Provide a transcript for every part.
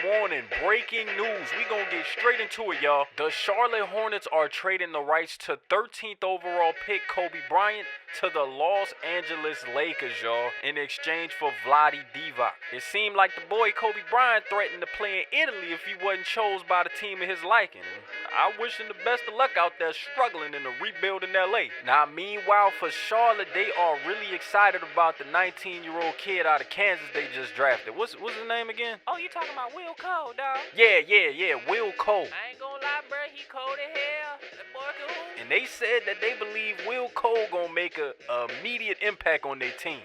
morning, breaking news. We gonna get straight into it, y'all. The Charlotte Hornets are trading the rights to 13th overall pick Kobe Bryant to the Los Angeles Lakers, y'all, in exchange for Vlade Divac. It seemed like the boy Kobe Bryant threatened to play in Italy if he wasn't chose by the team of his liking. I wish him the best of luck out there struggling in the rebuild in LA. Now, meanwhile, for Charlotte, they are really excited about the 19-year-old kid out of Kansas they just drafted. What's his name again? Oh, you talking about Will Cole, dog? Yeah, Will Cole. I ain't gonna lie, bro, he cold as hell. That boy can hoop. And they said that they believe Will Cole gonna make a immediate impact on their team.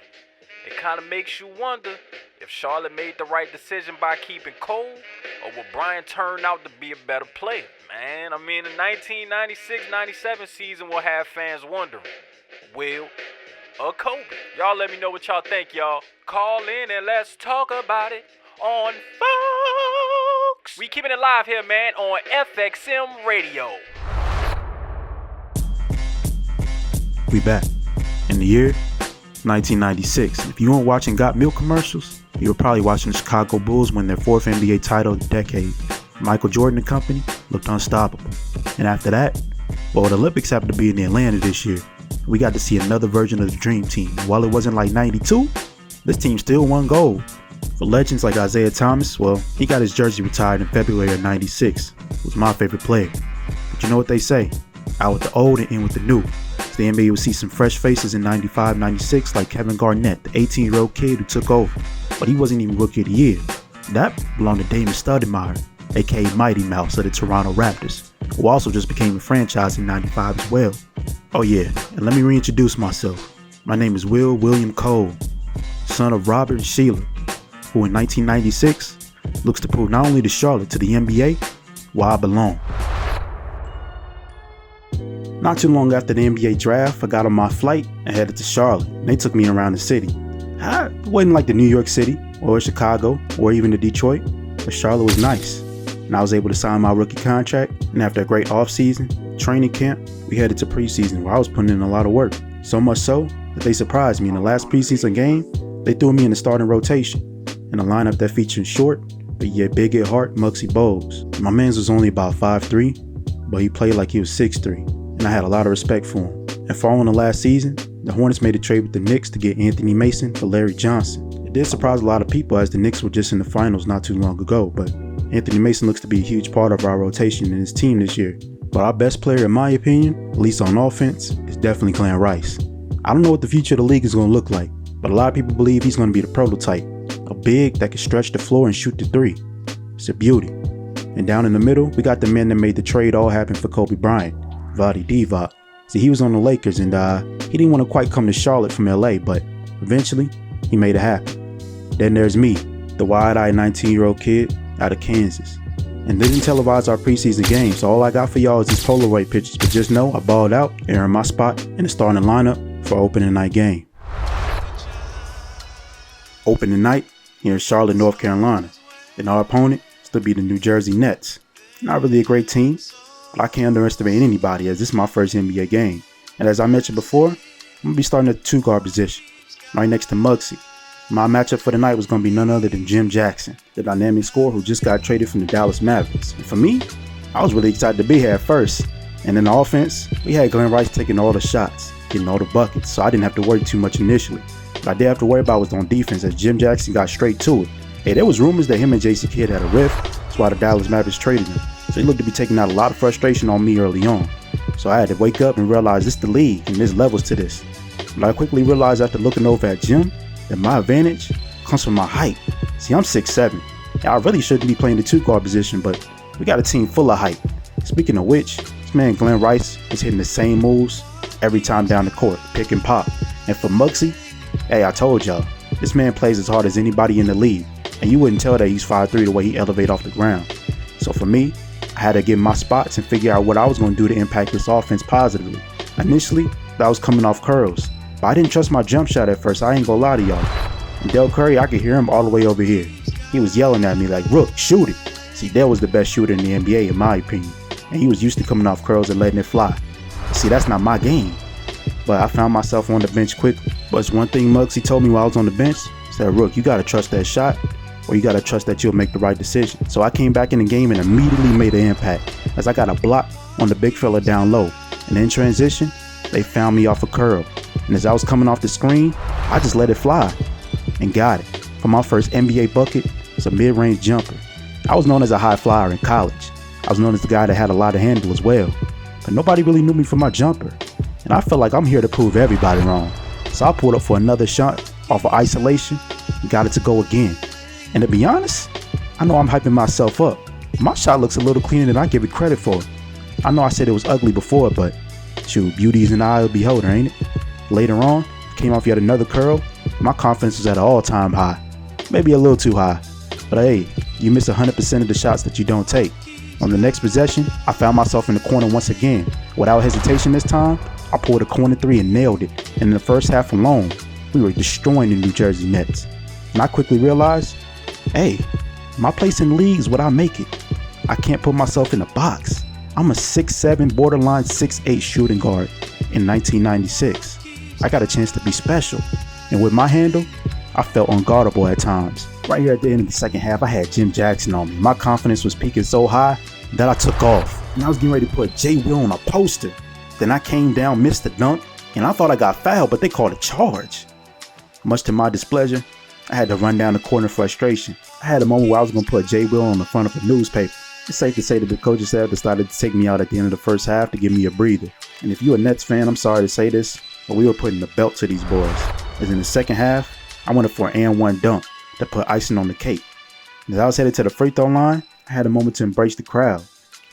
It kind of makes you wonder if Charlotte made the right decision by keeping Cole, or will Bryant turn out to be a better player? Man, I mean, the 1996-97 season will have fans wondering, Will or Kobe? Y'all let me know what y'all think, y'all. Call in and let's talk about it on Fox. We keeping it live here, man, on FXM Radio. We back. In the year 1996. If you weren't watching Got Milk commercials, you were probably watching the Chicago Bulls win their fourth NBA title of the decade. Michael Jordan and company looked unstoppable. And after that, well, the Olympics happened to be in Atlanta this year. We got to see another version of the Dream Team. And while it wasn't like 92, this team still won gold. For legends like Isaiah Thomas, well, he got his jersey retired in February of 96. Was my favorite player. But you know what they say? Out with the old and in with the new. So the NBA would see some fresh faces in 95, 96 like Kevin Garnett, the 18-year-old kid who took over. But he wasn't even Rookie of the Year. That belonged to Damon Stoudemire, aka Mighty Mouse of the Toronto Raptors, who also just became a franchise in 95 as well. Oh yeah, and let me reintroduce myself. My name is Will William Cole, son of Robert and Sheila, who in 1996 looks to prove not only to Charlotte to the NBA why I belong. Not too long after the NBA draft, I got on my flight and headed to Charlotte, and they took me around the city. It wasn't like the New York City, or Chicago, or even the Detroit, but Charlotte was nice. And I was able to sign my rookie contract, and after a great offseason, training camp, we headed to preseason where I was putting in a lot of work. So much so that they surprised me. In the last preseason game, they threw me in the starting rotation, in a lineup that featured short, but yet big at heart, Muggsy Bogues. My man's was only about 5'3", but he played like he was 6'3", and I had a lot of respect for him. And following the last season, the Hornets made a trade with the Knicks to get Anthony Mason for Larry Johnson. It did surprise a lot of people as the Knicks were just in the finals not too long ago, but Anthony Mason looks to be a huge part of our rotation in his team this year. But our best player, in my opinion, at least on offense, is definitely Glenn Rice. I don't know what the future of the league is going to look like, but a lot of people believe he's going to be the prototype. A big that can stretch the floor and shoot the three. It's a beauty. And down in the middle, we got the man that made the trade all happen for Kobe Bryant, Vlade Divac. See, he was on the Lakers and he didn't want to quite come to Charlotte from LA, but eventually he made it happen. Then there's me, the wide-eyed 19-year-old kid out of Kansas. And they didn't televise our preseason games, so all I got for y'all is these Polaroid pictures, but just know I balled out and earned my spot in the starting lineup for opening night game. Opening night here in Charlotte, North Carolina, and our opponent still be the New Jersey Nets. Not really a great team, but I can't underestimate anybody as this is my first NBA game. And as I mentioned before, I'm going to be starting at the two-guard position, right next to Muggsy. My matchup for the night was going to be none other than Jim Jackson, the dynamic scorer who just got traded from the Dallas Mavericks. And for me, I was really excited to be here at first. And in the offense, we had Glenn Rice taking all the shots, getting all the buckets, so I didn't have to worry too much initially. What I did have to worry about was on defense as Jim Jackson got straight to it. Hey, there was rumors that him and Jason Kidd had a rift, that's why the Dallas Mavericks traded him. So he looked to be taking out a lot of frustration on me early on. So I had to wake up and realize this is the league and there's levels to this. But I quickly realized after looking over at Jim that my advantage comes from my height. See, I'm 6'7". I really shouldn't be playing the two-guard position, but we got a team full of height. Speaking of which, this man Glenn Rice is hitting the same moves every time down the court, pick and pop. And for Muggsy, hey, I told y'all, this man plays as hard as anybody in the league, and you wouldn't tell that he's 5'3" the way he elevates off the ground. So for me, I had to get my spots and figure out what I was going to do to impact this offense positively. Initially, that was coming off curls, but I didn't trust my jump shot at first, I ain't gonna lie to y'all. And Del Curry, I could hear him all the way over here. He was yelling at me like, "Rook, shoot it." See, Del was the best shooter in the NBA in my opinion, and he was used to coming off curls and letting it fly. See, that's not my game. But I found myself on the bench quickly. But it's one thing Muggsy told me while I was on the bench. He said, "Rook, you gotta trust that shot, or you gotta trust that you'll make the right decision. So I came back in the game and immediately made an impact, as I got a block on the big fella down low, and in transition, they found me off a curl, and as I was coming off the screen, I just let it fly, and got it. For my first NBA bucket, it's a mid-range jumper. I was known as a high flyer in college. I was known as the guy that had a lot of handle as well, but nobody really knew me for my jumper, and I felt like I'm here to prove everybody wrong. So I pulled up for another shot off of isolation and got it to go again. And to be honest, I know I'm hyping myself up. My shot looks a little cleaner than I give it credit for. I know I said it was ugly before, but shoot, beauty's in the eye of the beholder, ain't it? Later on, came off yet another curl. My confidence was at an all-time high. Maybe a little too high. But hey, you miss 100% of the shots that you don't take. On the next possession, I found myself in the corner once again. Without hesitation this time, I pulled a corner three and nailed it. And in the first half alone, we were destroying the New Jersey Nets. And I quickly realized, hey, my place in the league is what I make it. I can't put myself in a box. I'm a 6'7", borderline 6'8" shooting guard in 1996. I got a chance to be special. And with my handle, I felt unguardable at times. Right here at the end of the second half, I had Jim Jackson on me. My confidence was peaking so high that I took off. And I was getting ready to put J. Will on a poster. Then I came down, missed the dunk, and I thought I got fouled, but they called a charge. Much to my displeasure, I had to run down the court in frustration. I had a moment where I was going to put J. Will on the front of a newspaper. It's safe to say that the coaching staff decided to take me out at the end of the first half to give me a breather. And if you're a Nets fan, I'm sorry to say this, but we were putting the belt to these boys. As in the second half, I went for an and one dunk to put icing on the cake. As I was headed to the free throw line, I had a moment to embrace the crowd.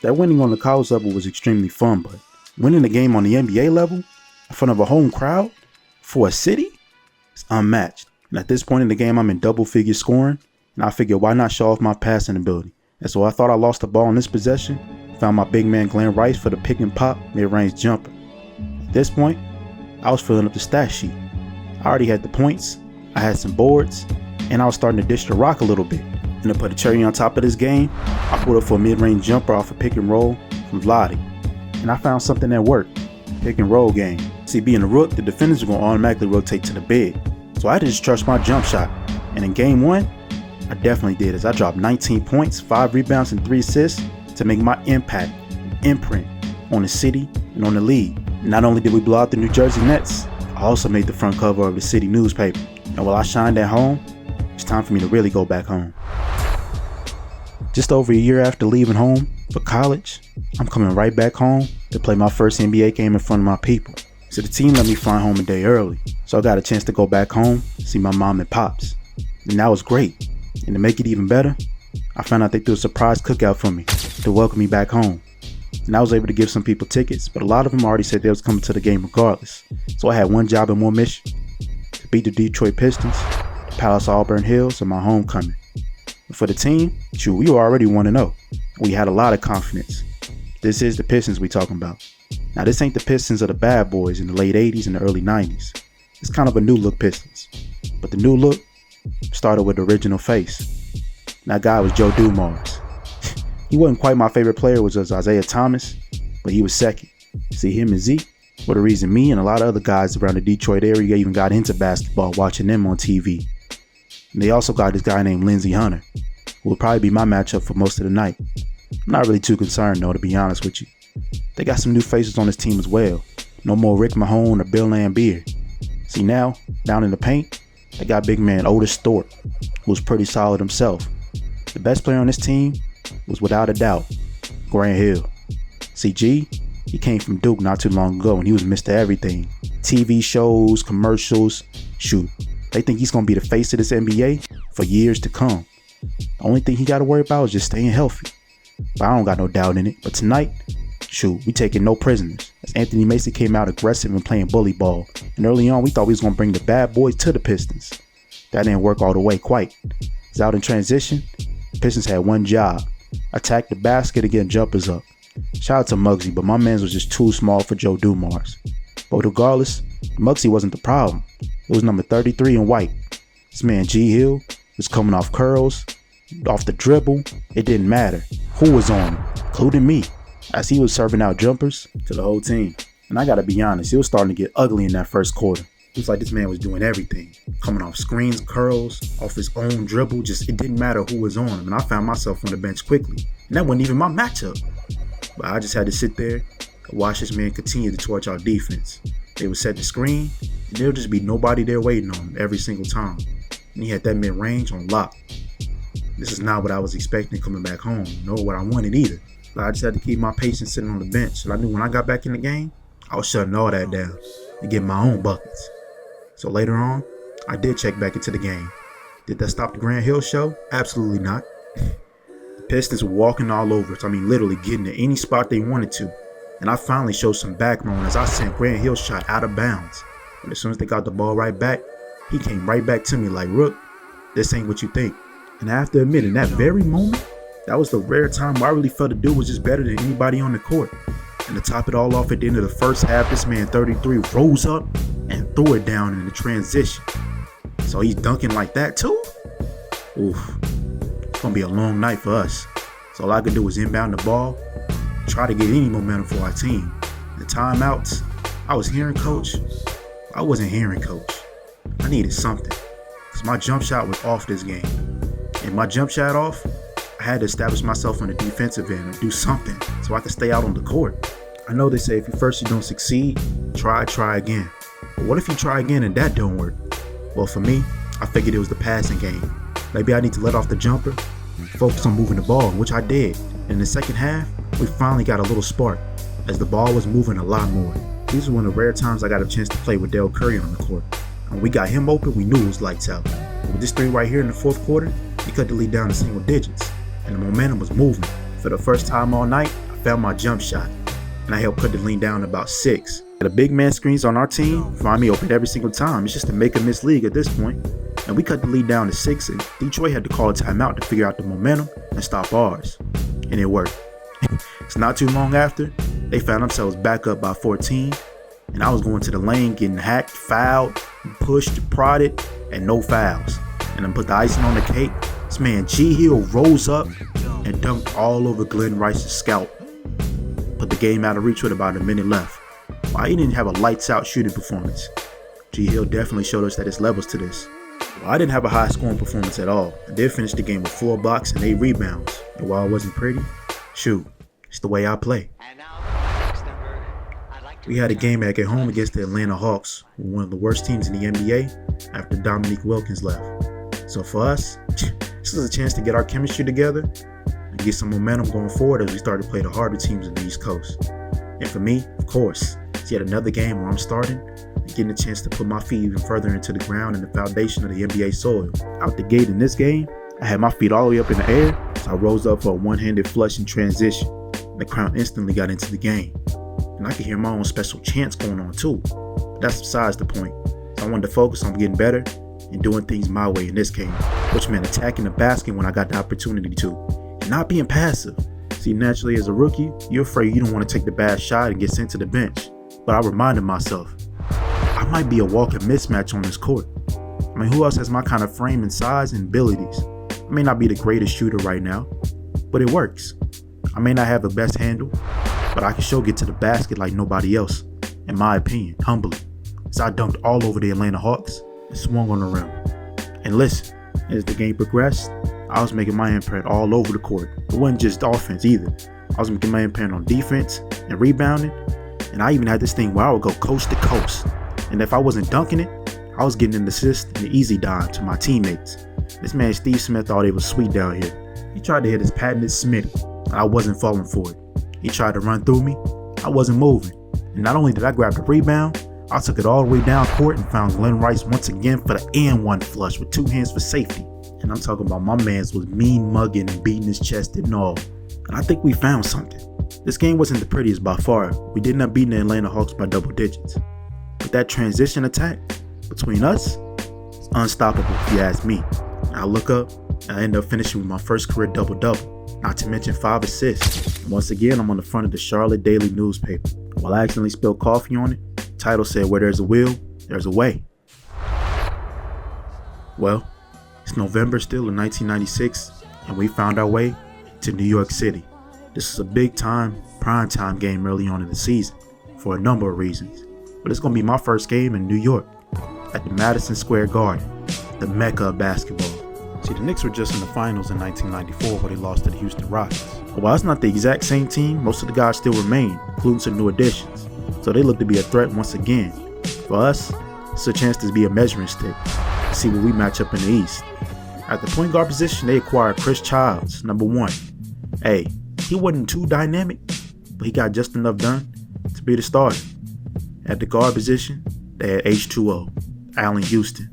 That winning on the college level was extremely fun, but winning the game on the NBA level in front of a home crowd for a city is unmatched. And at this point in the game, I'm in double figure scoring, and I figured why not show off my passing ability. And so I thought I lost the ball in this possession, found my big man Glenn Rice for the pick and pop mid-range jumper. At this point, I was filling up the stat sheet. I already had the points, I had some boards, and I was starting to dish the rock a little bit. And to put a cherry on top of this game, I pulled up for a mid-range jumper off a pick and roll from Vlade. And I found something that worked. Pick and roll game. See, being a rook, the defenders are going to automatically rotate to the big. So I had to just trust my jump shot. And in game one, I definitely did, as I dropped 19 points, 5 rebounds, and 3 assists to make my impact and imprint on the city and on the league. Not only did we blow out the New Jersey Nets, I also made the front cover of the city newspaper. And while I shined at home, it's time for me to really go back home. Just over a year after leaving home for college, I'm coming right back home to play my first NBA game in front of my people. So the team let me fly home a day early, so I got a chance to go back home, see my mom and pops. And that was great. And to make it even better, I found out they threw a surprise cookout for me to welcome me back home. And I was able to give some people tickets, but a lot of them already said they was coming to the game regardless. So I had one job and one mission: to beat the Detroit Pistons, the Palace Auburn Hills, and my homecoming. But for the team, shoot, we were already 1-0. We had a lot of confidence. This is the Pistons we talking about. Now this ain't the Pistons of the bad boys in the late 80s and the early 90s. It's kind of a new look Pistons. But the new look started with the original face. And that guy was Joe Dumars. He wasn't quite my favorite player, which was Isaiah Thomas, but he was second. See, him and Zeke were the reason me and a lot of other guys around the Detroit area even got into basketball, watching them on TV. And they also got this guy named Lindsey Hunter, who would probably be my matchup for most of the night. I'm not really too concerned though, to be honest with you. They got some new faces on this team as well. No more Rick Mahone or Bill Laimbeer. See now, down in the paint, they got big man Otis Thorpe, who was pretty solid himself. The best player on this team was without a doubt Grant Hill. CG, he came from Duke not too long ago and he was Mr. Everything. TV shows, commercials, shoot. They think he's going to be the face of this NBA for years to come. The only thing he got to worry about is just staying healthy. But I don't got no doubt in it. But tonight, shoot, we taking no prisoners. As Anthony Mason came out aggressive and playing bully ball. And early on, we thought we was going to bring the bad boys to the Pistons. That didn't work all the way quite. As out in transition, the Pistons had one job: attack the basket and get jumpers up. Shout out to Muggsy, but my man was just too small for Joe Dumars. But regardless, Muggsy wasn't the problem. It was number 33 in white. This man G Hill was coming off curls, off the dribble. It didn't matter who was on him, including me, as he was serving out jumpers to the whole team. And I gotta be honest, it was starting to get ugly in that first quarter. It was like this man was doing everything. Coming off screens, curls, off his own dribble. Just, it didn't matter who was on him. And I found myself on the bench quickly. And that wasn't even my matchup. But I just had to sit there and watch this man continue to torch our defense. They would set the screen, and there'll just be nobody there waiting on him every single time. And he had that mid-range on lock. This is not what I was expecting coming back home, nor what I wanted either. But I just had to keep my patience sitting on the bench. And I knew when I got back in the game, I was shutting all that down and getting my own buckets. So later on, I did check back into the game. Did that stop the Grand Hill show? Absolutely not. The Pistons were walking all over us. I mean, literally getting to any spot they wanted to. And I finally showed some backbone as I sent Grand Hill's shot out of bounds. But as soon as they got the ball right back, he came right back to me like, Rook, this ain't what you think. And I have to admit, in that very moment, that was the rare time where I really felt the dude was just better than anybody on the court. And to top it all off at the end of the first half, this man 33 rose up and threw it down in the transition. So he's dunking like that too? Oof. It's gonna be a long night for us. So all I could do was inbound the ball, try to get any momentum for our team. The timeouts, I was hearing coach. I wasn't hearing coach. I needed something. Because my jump shot was off this game. And my jump shot off, I had to establish myself on the defensive end and do something so I could stay out on the court. I know they say if you don't succeed, try again. But what if you try again and that don't work? Well, for me, I figured it was the passing game. Maybe I need to let off the jumper, focus on moving the ball, which I did. In the second half, we finally got a little spark as the ball was moving a lot more. These were one of the rare times I got a chance to play with Dell Curry on the court. When we got him open, we knew it was lights out. But with this three right here in the fourth quarter, he cut the lead down to single digits, and the momentum was moving. For the first time all night, I found my jump shot, and I helped cut the lead down to about 6. The big man screens on our team find me open every single time. It's just a make or miss league at this point. And we cut the lead down to 6, and Detroit had to call a timeout to figure out the momentum and stop ours. And it worked. It's not too long after, they found themselves back up by 14, and I was going to the lane getting hacked, fouled, pushed, prodded, and no fouls. And then put the icing on the cake. This man G Hill rose up and dunked all over Glenn Rice's scalp. Put the game out of reach with about a minute left. Why he didn't have a lights out shooting performance. G Hill definitely showed us that there's levels to this. Well, I didn't have a high scoring performance at all. I did finish the game with 4 blocks and 8 rebounds. And while it wasn't pretty, shoot, it's the way I play. We had a game back at home against the Atlanta Hawks, who were one of the worst teams in the NBA after Dominique Wilkins left. So for us, this was a chance to get our chemistry together and get some momentum going forward as we start to play the harder teams in the East Coast. And for me, of course, it's yet another game where I'm starting and getting a chance to put my feet even further into the ground and the foundation of the NBA soil. Out the gate in this game, I had my feet all the way up in the air, so I rose up for a one-handed flush in transition. The crowd instantly got into the game. And I could hear my own special chants going on too. But that's besides the point. So I wanted to focus on getting better and doing things my way in this game, which meant attacking the basket when I got the opportunity to, and not being passive. See, naturally as a rookie, you're afraid you don't want to take the bad shot and get sent to the bench. But I reminded myself, I might be a walking mismatch on this court. I mean, who else has my kind of frame and size and abilities? I may not be the greatest shooter right now, but it works. I may not have the best handle, but I can sure get to the basket like nobody else, in my opinion, humbly. So I dunked all over the Atlanta Hawks and swung on the rim. And listen, as the game progressed, I was making my imprint all over the court. It wasn't just offense either. I was making my imprint on defense and rebounding, and I even had this thing where I would go coast to coast. And if I wasn't dunking it, I was getting an assist and an easy dime to my teammates. This man Steve Smith thought it was sweet down here. He tried to hit his patented Smitty, and I wasn't falling for it. He tried to run through me, I wasn't moving. And not only did I grab the rebound, I took it all the way down court and found Glenn Rice once again for the and one flush with 2 hands for safety. And I'm talking about my mans was mean mugging and beating his chest and all. And I think we found something. This game wasn't the prettiest by far. We did not beat the Atlanta Hawks by double digits. But that transition attack between us is unstoppable if you ask me. And I look up and I end up finishing with my first career double-double, not to mention 5 assists. And once again, I'm on the front of the Charlotte Daily newspaper. While I accidentally spilled coffee on it, the title said, "Where there's a will, there's a way." Well, it's November still in 1996, and we found our way to New York City. This is a big time, prime time game early on in the season for a number of reasons. But it's going to be my first game in New York. at the Madison Square Garden, the mecca of basketball. See, the Knicks were just in the finals in 1994 where they lost to the Houston Rockets. But while it's not the exact same team, most of the guys still remain, including some new additions. So they look to be a threat once again. For us, it's a chance to be a measuring stick, to see where we match up in the East. At the point guard position, they acquired Chris Childs, number 1. Hey, he wasn't too dynamic, but he got just enough done to be the starter. At the guard position, they had H2O, Allen Houston.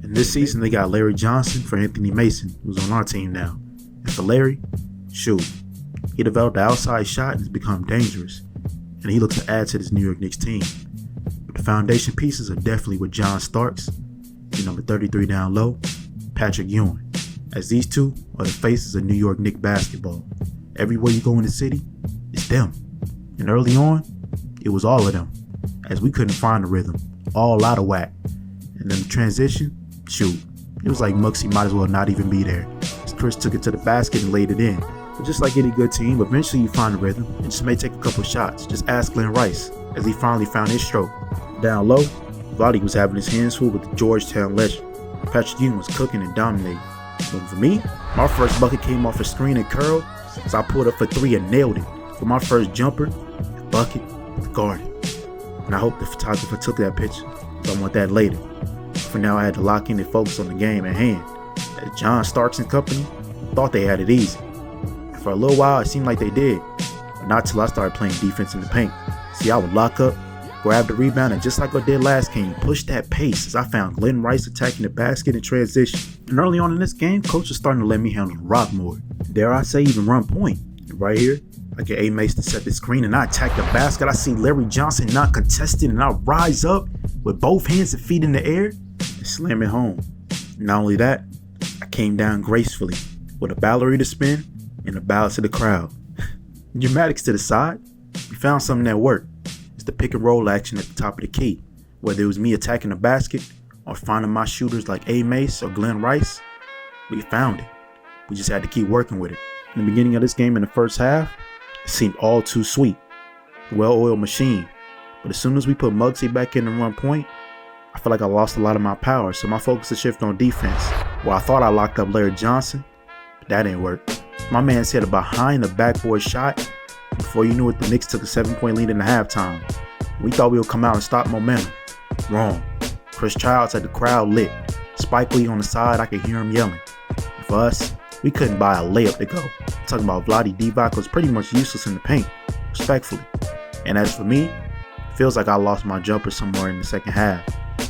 And this season, they got Larry Johnson for Anthony Mason, who's on our team now. And for Larry, shoot, he developed the outside shot and has become dangerous. And he looks to add to this New York Knicks team. But the foundation pieces are definitely with John Starks, and number 33 down low, Patrick Ewing, as these two are the faces of New York Knicks basketball. Everywhere you go in the city, it's them. And early on, it was all of them, as we couldn't find a rhythm, all out of whack. And then the transition, shoot, it was like Muggsy might as well not even be there, as Chris took it to the basket and laid it in. But just like any good team, eventually you find a rhythm, and just may take a couple shots. Just ask Glenn Rice, as he finally found his stroke. Down low, Vlade was having his hands full with the Georgetown legend. Patrick Ewing was cooking and dominating. But for me, my first bucket came off a screen and curl, as I pulled up for 3 and nailed it. For my first jumper, the bucket, the garden. And I hope the photographer took that picture, but I want that later. For now, I had to lock in and focus on the game at hand, as John Starks and company thought they had it easy. And for a little while, it seemed like they did, but not till I started playing defense in the paint. See, I would lock up, grab the rebound, and just like I did last game, push that pace as I found Glenn Rice attacking the basket in transition. And early on in this game, coach was starting to let me handle the rock more. Dare I say, even run point. And right here, I get A. Mace to set the screen and I attack the basket. I see Larry Johnson not contested and I rise up with both hands and feet in the air and slam it home. Not only that, I came down gracefully with a ballerina spin and a bow to the crowd. Dramatics to the side, we found something that worked. It's the pick and roll action at the top of the key. Whether it was me attacking the basket or finding my shooters like A. Mace or Glenn Rice, we found it. We just had to keep working with it. In the beginning of this game in the first half, it seemed all too sweet. A well-oiled machine. But as soon as we put Muggsy back in and run point, I feel like I lost a lot of my power, so my focus is shifted on defense. Well, I thought I locked up Larry Johnson, but that didn't work. My man hit a behind the backboard shot. Before you knew it, the Knicks took a 7-point lead in the halftime. We thought we would come out and stop momentum. Wrong. Chris Childs had the crowd lit. Spike Lee on the side, I could hear him yelling. And for us, we couldn't buy a layup to go. I'm talking about Vlade Divac was pretty much useless in the paint, respectfully. And as for me, it feels like I lost my jumper somewhere in the second half,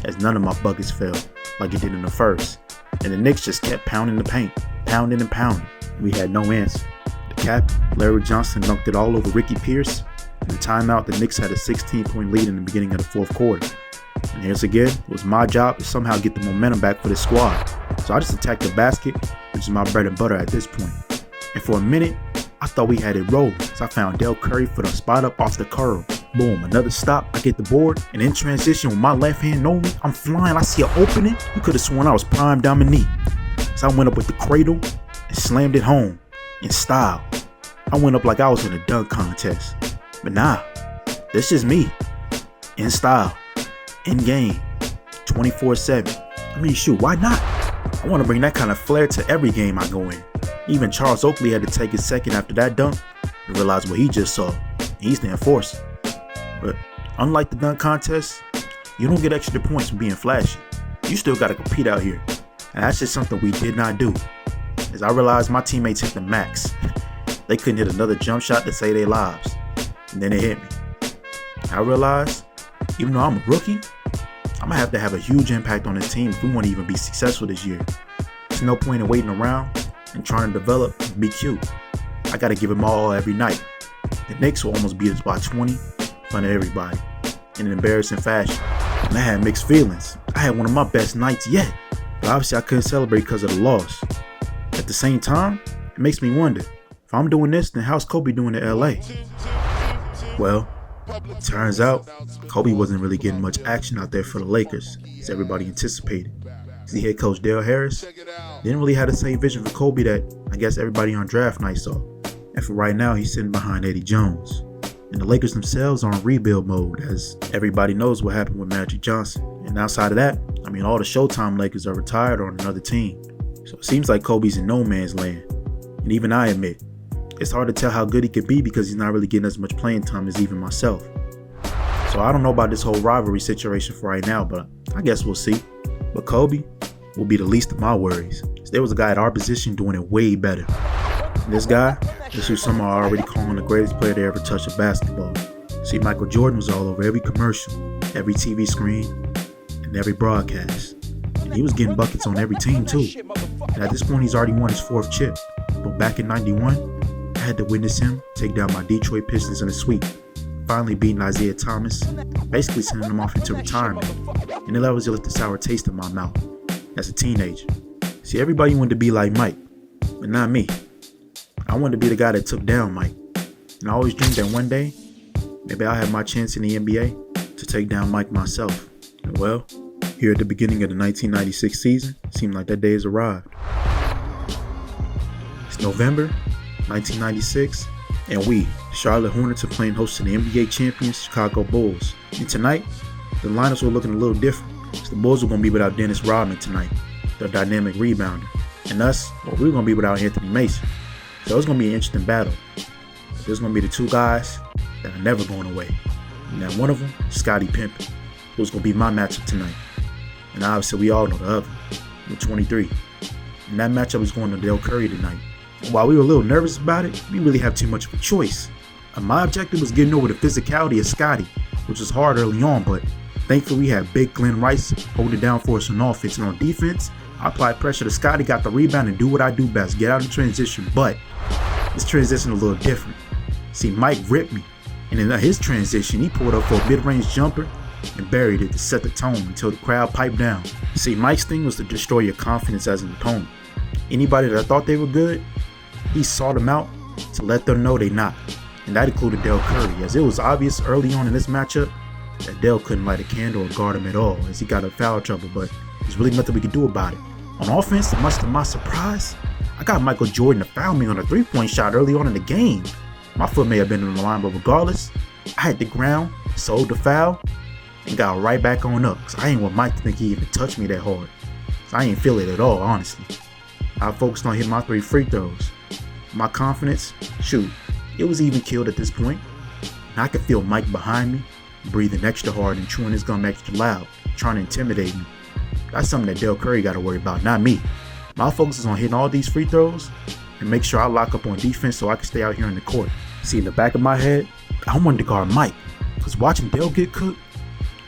as none of my buckets fell like it did in the first. And the Knicks just kept pounding the paint, pounding and pounding. We had no answer. The captain, Larry Johnson, dunked it all over Ricky Pierce. In the timeout, the Knicks had a 16-point lead in the beginning of the fourth quarter. And here's again, it was my job to somehow get the momentum back for the squad. So I just attacked the basket, which is my bread and butter at this point. And for a minute, I thought we had it rolling, so I found Del Curry for the spot up off the curl. Boom, another stop, I get the board, and in transition with my left hand only, I'm flying, I see an opening. You could have sworn I was Prime Dominique. So I went up with the cradle and slammed it home, in style. I went up like I was in a dunk contest. But nah, this is me, in style, in game, 24/7. I mean, shoot, why not? I want to bring that kind of flair to every game I go in. Even Charles Oakley had to take his second after that dunk and realize what he just saw. He's the enforcer. But unlike the dunk contest, you don't get extra points for being flashy. You still got to compete out here. And that's just something we did not do. As I realized my teammates hit the max. They couldn't hit another jump shot to save their lives. And then it hit me. I realized, even though I'm a rookie, I'm going to have a huge impact on this team if we want to even be successful this year. There's no point in waiting around and trying to develop and be cute. I got to give them all every night. The Knicks will almost beat us by 20 in front of everybody in an embarrassing fashion. And I had mixed feelings. I had one of my best nights yet. But obviously I couldn't celebrate because of the loss. At the same time, it makes me wonder, if I'm doing this, then how's Kobe doing in LA? Well, turns out Kobe wasn't really getting much action out there for the Lakers, as everybody anticipated. The head coach Dale Harris didn't really have the same vision for Kobe that I guess everybody on draft night saw. And for right now, he's sitting behind Eddie Jones. And the Lakers themselves are in rebuild mode, as everybody knows what happened with Magic Johnson. And outside of that, I mean, all the Showtime Lakers are retired on another team. So it seems like Kobe's in no man's land. And even I admit, it's hard to tell how good he could be because he's not really getting as much playing time as even myself. So I don't know about this whole rivalry situation for right now, but I guess we'll see. But Kobe will be the least of my worries. There was a guy at our position doing it way better. And this guy is who some are already calling the greatest player to ever touch a basketball. See, Michael Jordan was all over every commercial, every TV screen, and every broadcast. And he was getting buckets on every team too. And at this point, he's already won his 4th chip. But back in '91, I had to witness him take down my Detroit Pistons in a sweep, finally beating Isaiah Thomas, basically sending him off into retirement. And it always left a sour taste in my mouth as a teenager. See, everybody wanted to be like Mike, but not me. I wanted to be the guy that took down Mike. And I always dreamed that one day, maybe I'll have my chance in the NBA to take down Mike myself. And well, here at the beginning of the 1996 season, it seemed like that day has arrived. It's November 1996, and we, the Charlotte Hornets, are playing host to the NBA champions, Chicago Bulls. And tonight, the lineups were looking a little different. So the Bulls were going to be without Dennis Rodman tonight, their dynamic rebounder. And us, well, we were going to be without Anthony Mason. So it was going to be an interesting battle. But there's going to be the two guys that are never going away. And that one of them, Scottie Pippen, who's going to be my matchup tonight. And obviously we all know the other, with 23. And that matchup is going to Dell Curry tonight. And while we were a little nervous about it, we really have too much of a choice. And my objective was getting over the physicality of Scottie, which was hard early on, but thankfully we had big Glenn Rice hold it down for us on offense. And on defense, I applied pressure to Scottie, got the rebound, and do what I do best, get out in transition. But this transition a little different. See, Mike ripped me, and in his transition, he pulled up for a mid-range jumper and buried it to set the tone until the crowd piped down. See, Mike's thing was to destroy your confidence as an opponent. Anybody that thought they were good, he sought them out to let them know they not. And that included Dell Curry, as it was obvious early on in this matchup that Dell couldn't light a candle or guard him at all, as he got in foul trouble, but there's really nothing we could do about it. On offense, much to my surprise, I got Michael Jordan to foul me on a 3-point shot early on in the game. My foot may have been on the line, but regardless, I hit the ground, sold the foul, and got right back on up. Cause I ain't want Mike to think he even touched me that hard. So I ain't feel it at all, honestly. I focused on hitting my 3 free throws. My confidence, shoot, it was even killed at this point. And I could feel Mike behind me, breathing extra hard and chewing his gum extra loud, trying to intimidate me. That's something that Dell Curry got to worry about, not me. My focus is on hitting all these free throws and make sure I lock up on defense so I can stay out here in the court. See, in the back of my head, I wanted to guard Mike, because watching Dell get cooked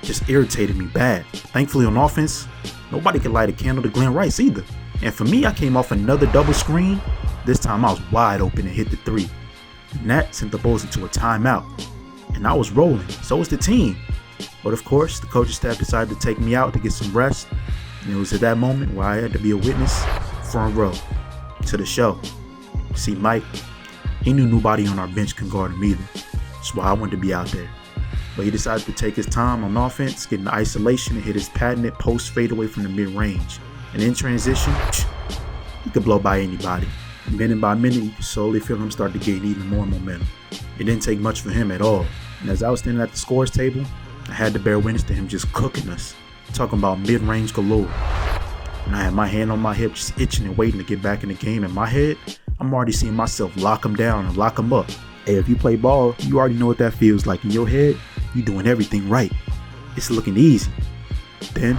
just irritated me bad. Thankfully on offense, nobody could light a candle to Glenn Rice either. And for me, I came off another double screen. This time I was wide open and hit the 3. And that sent the Bulls into a timeout. And I was rolling, so was the team. But of course, the coaching staff decided to take me out to get some rest. And it was at that moment where I had to be a witness, front row, to the show. See, Mike, he knew nobody on our bench could guard him either. That's why I wanted to be out there. But he decided to take his time on offense, get into isolation and hit his patented post fadeaway from the mid-range. And in transition, he could blow by anybody. Minute by minute, you could slowly feel him start to gain even more momentum. It didn't take much for him at all. And as I was standing at the scores table, I had to bear witness to him just cooking us, talking about mid-range galore. And I had my hand on my hip just itching and waiting to get back in the game. In my head, I'm already seeing myself lock him down and lock him up. Hey, if you play ball, you already know what that feels like. In your head, you doing everything right. It's looking easy. Then,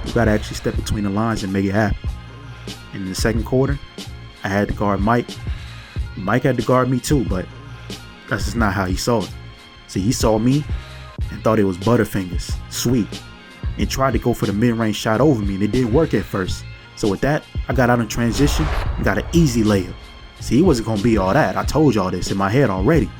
you gotta actually step between the lines and make it happen. And in the second quarter, I had to guard Mike. Mike had to guard me too, but that's just not how he saw it. See, he saw me and thought it was Butterfingers, sweet, and tried to go for the mid-range shot over me, and it didn't work at first. So with that, I got out in transition and got an easy layup. See, he wasn't gonna be all that. I told y'all this in my head already.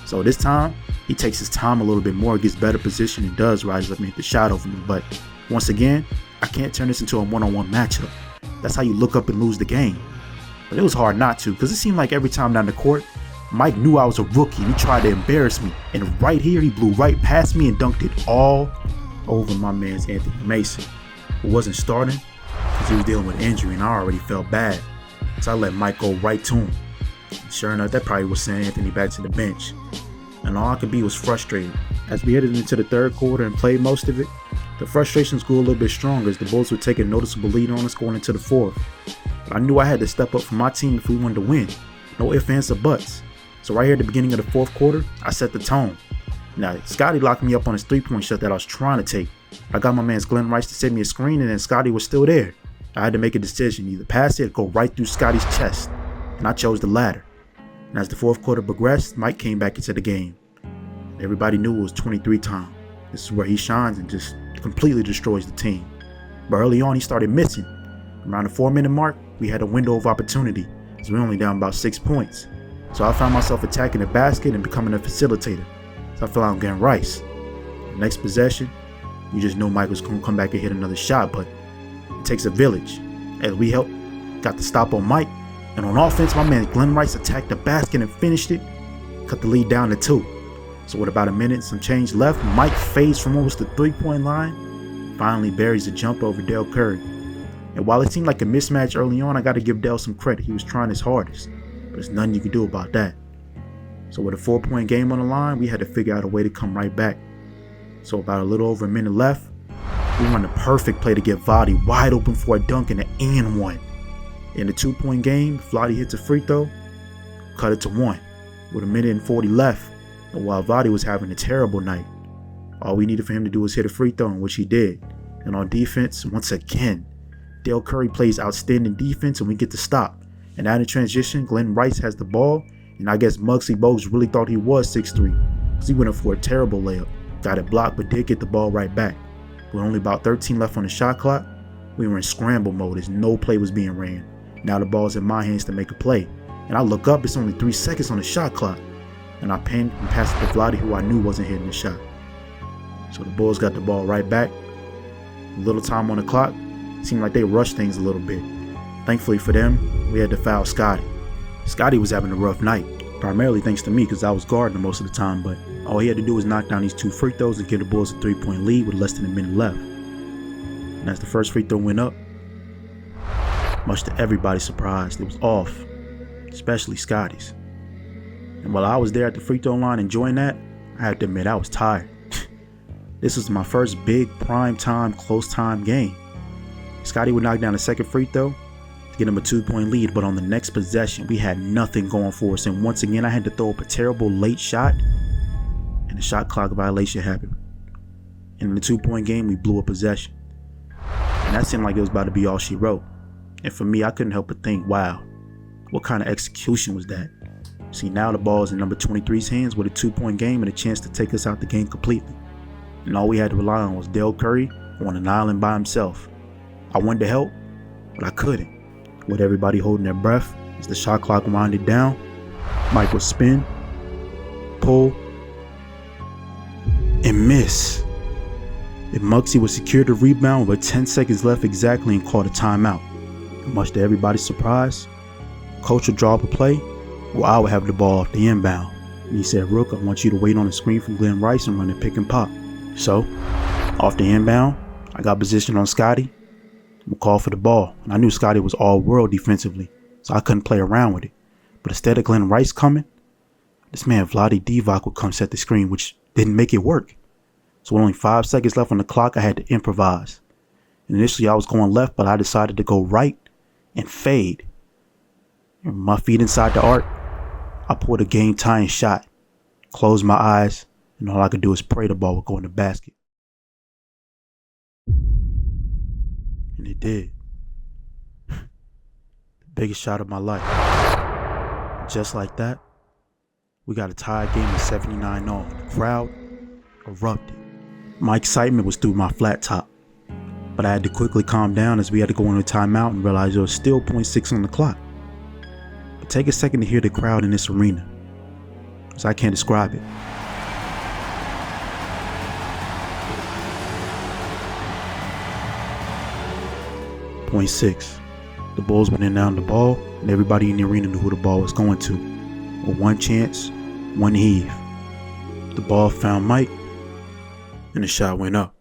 So this time, he takes his time a little bit more, gets better position, and does rise up and hit the shot over me. But once again, I can't turn this into a one-on-one matchup. That's how you look up and lose the game. But it was hard not to, because it seemed like every time down the court, Mike knew I was a rookie and he tried to embarrass me. And right here, he blew right past me and dunked it all over my man's Anthony Mason, who wasn't starting because he was dealing with injury and I already felt bad. So I let Mike go right to him. And sure enough, that probably was sending Anthony back to the bench. And all I could be was frustrated. As we headed into the third quarter and played most of it, The frustrations grew a little bit stronger as the Bulls would take a noticeable lead on us going into the fourth. But I knew I had to step up for my team if we wanted to win. No ifs, ands, or buts. So right here at the beginning of the fourth quarter, I set the tone. Now, Scotty locked me up on his three-point shot that I was trying to take. I got my man Glenn Rice to set me a screen, and then Scotty was still there. I had to make a decision, either pass it or go right through Scotty's chest. And I chose the latter. And as the fourth quarter progressed, Mike came back into the game. Everybody knew it was 23 time. This is where he shines and just completely destroys the team. But early on, he started missing. Around the 4-minute mark, we had a window of opportunity, as we were only down about 6 points. So I found myself attacking the basket and becoming a facilitator. So I fell out getting Rice. The next possession, you just know Mike was going to come back and hit another shot, but it takes a village. As we got the stop on Mike, and on offense, my man Glenn Rice attacked the basket and finished it, cut the lead down to 2. So with about a minute and some change left, Mike fades from almost the 3-point line, finally buries a jumper over Dale Curry. And while it seemed like a mismatch early on, I got to give Dale some credit. He was trying his hardest, but there's nothing you can do about that. So with a 4-point game on the line, we had to figure out a way to come right back. So about a little over a minute left, we run the perfect play to get Vladi wide open for a dunk and an and one. In the 2-point game, Vladi hits a free throw, cut it to 1. With a minute and 40 left, and while Vladi was having a terrible night, all we needed for him to do was hit a free throw, which he did. And on defense, once again, Dale Curry plays outstanding defense and we get to stop. And out in transition, Glenn Rice has the ball, and I guess Muggsy Bogues really thought he was 6'3", because he went up for a terrible layup. Got it blocked, but did get the ball right back. With only about 13 left on the shot clock, we were in scramble mode as no play was being ran. Now the ball's in my hands to make a play. And I look up, it's only 3 seconds on the shot clock. And I pinned and passed it to Vladi, who I knew wasn't hitting the shot. So the Bulls got the ball right back. A little time on the clock. Seemed like they rushed things a little bit. Thankfully for them, we had to foul Scotty. Scotty was having a rough night, primarily thanks to me because I was guarding him most of the time, but all he had to do was knock down these 2 free throws and give the Bulls a 3-point lead with less than a minute left. And as the first free throw went up, much to everybody's surprise, it was off, especially Scotty's. And while I was there at the free throw line enjoying that, I have to admit I was tired. This was my first big prime time, close time game. Scotty would knock down the second free throw to get him a 2-point lead, but on the next possession, we had nothing going for us. And once again, I had to throw up a terrible late shot, and a shot clock violation happened. And in the 2-point game, we blew a possession. And that seemed like it was about to be all she wrote. And for me, I couldn't help but think, wow, what kind of execution was that? See, now the ball is in number 23's hands with a 2-point game and a chance to take us out the game completely. And all we had to rely on was Dale Curry on an island by himself. I wanted to help, but I couldn't. With everybody holding their breath as the shot clock winded down, Mike would spin, pull, and miss. And Muggsy would secure the rebound with 10 seconds left exactly and call a timeout. And much to everybody's surprise, coach would draw up a play where I would have the ball off the inbound. And he said, "Rook, I want you to wait on the screen from Glenn Rice and run a pick and pop." So, off the inbound, I got positioned on Scotty and called for the ball. And I knew Scotty was all world defensively, so I couldn't play around with it. But instead of Glenn Rice coming, this man Vladi Divac would come set the screen, which didn't make it work. So with only 5 seconds left on the clock, I had to improvise. And initially I was going left, but I decided to go right and fade. And with my feet inside the arc, I pulled a game-tying shot, closed my eyes, and all I could do is pray the ball would go in the basket. And it did. The biggest shot of my life. And just like that, we got a tied game at 79 all. The crowd erupted. My excitement was through my flat top. But I had to quickly calm down as we had to go into a timeout and realize there was still 0.6 on the clock. But take a second to hear the crowd in this arena, because I can't describe it. Point 6. The Bulls went in down the ball, and everybody in the arena knew who the ball was going to. With one chance, one heave. The ball found Mike, and the shot went up.